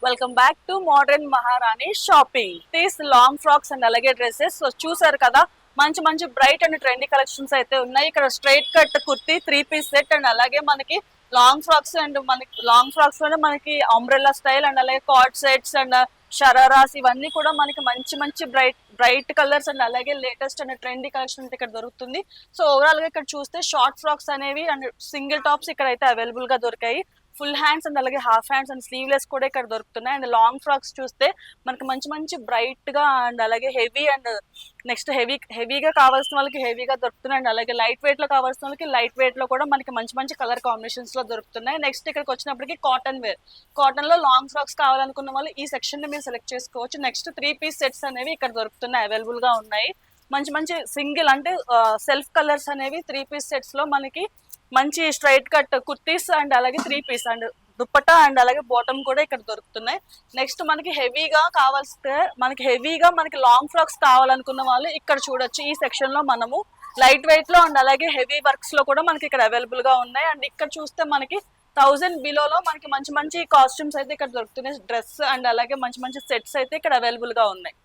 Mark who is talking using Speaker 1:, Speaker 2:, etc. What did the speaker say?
Speaker 1: Welcome back to modern మహారాణి shopping. These long frocks and అలాగే dresses. So చూసారు కదా, మంచి మంచి బ్రైట్ అండ్ ట్రెండీ కలెక్షన్స్ అయితే ఉన్నాయి. ఇక్కడ straight cut kurti 3 piece set and అలాగే మనకి లాంగ్ ఫ్రాక్స్ అండ్ మనకి లాంగ్ ఫ్రాక్స్ లోనే మనకి అంబ్రెల్లా స్టైల్ అండ్ అలాగే కార్డ్ సెట్స్ అండ్ షరారాస్ ఇవన్నీ కూడా మనకి మంచి మంచి బ్రైట్ కలర్స్ అండ్ అలాగే లేటెస్ట్ అండ్ ట్రెండీ కలెక్షన్ ఇక్కడ దొరుకుతుంది. సో ఓవరాల్ గా ఇక్కడ చూస్తే షార్ట్ ఫ్రాక్స్ అనేవి అండ్ సింగిల్ టాప్స్ ఇక్కడ అయితే అవైలబుల్ గా దొరికాయి. ఫుల్ హ్యాండ్స్ అండ్ అలాగే హాఫ్ హ్యాండ్స్ అండ్ స్లీవ్లెస్ కూడా ఇక్కడ దొరుకుతున్నాయి. అండ్ లాంగ్ ఫ్రాక్స్ చూస్తే మనకి మంచి మంచి బ్రైట్ గా అండ్ అలాగే హెవీ అండ్ నెక్స్ట్ హెవీగా కావాల్సిన వాళ్ళకి హెవీగా దొరుకుతున్నాయి. అండ్ అలాగే లైట్ వెయిట్ లో కావాల్సిన వాళ్ళకి లైట్ వెయిట్ లో కూడా మనకి మంచి మంచి కలర్ కాంబినేషన్స్ లో దొరుకుతున్నాయి. నెక్స్ట్ ఇక్కడికి వచ్చినప్పటికి కాటన్ వేర్, కాటన్ లో లాంగ్ ఫ్రాక్స్ కావాలనుకున్న వాళ్ళు ఈ సెక్షన్ ని మీరు సెలెక్ట్ చేసుకోవచ్చు. నెక్స్ట్ 3 పీస్ సెట్స్ అనేవి ఇక్కడ దొరుకుతున్నాయి, అవైలబుల్ గా ఉన్నాయి. మంచి మంచి సింగిల్ అంటే సెల్ఫ్ కలర్స్ అనేవి 3 పీస్ సెట్స్ లో మనకి మంచి స్ట్రైట్ కట్ కుర్తీస్ అండ్ అలాగే 3 పీస్ అండ్ దుప్పట్టా అండ్ అలాగే బాటమ్ కూడా ఇక్కడ దొరుకుతున్నాయి. నెక్స్ట్ మనకి హెవీగా కావాల్స్తే మనకి లాంగ్ ఫ్రాక్స్ కావాలనుకున్న వాళ్ళు ఇక్కడ చూడొచ్చు. ఈ సెక్షన్ లో మనము లైట్ వెయిట్ లో అండ్ అలాగే హెవీ వర్క్స్ లో కూడా మనకి ఇక్కడ అవైలబుల్ గా ఉన్నాయి. అండ్ ఇక్కడ చూస్తే మనకి 1000 బిలోలో మనకి మంచి మంచి కాస్ట్యూమ్స్ అయితే ఇక్కడ దొరుకుతున్నాయి. డ్రెస్ అండ్ అలాగే మంచి మంచి సెట్స్ అయితే ఇక్కడ అవైలబుల్ గా ఉన్నాయి.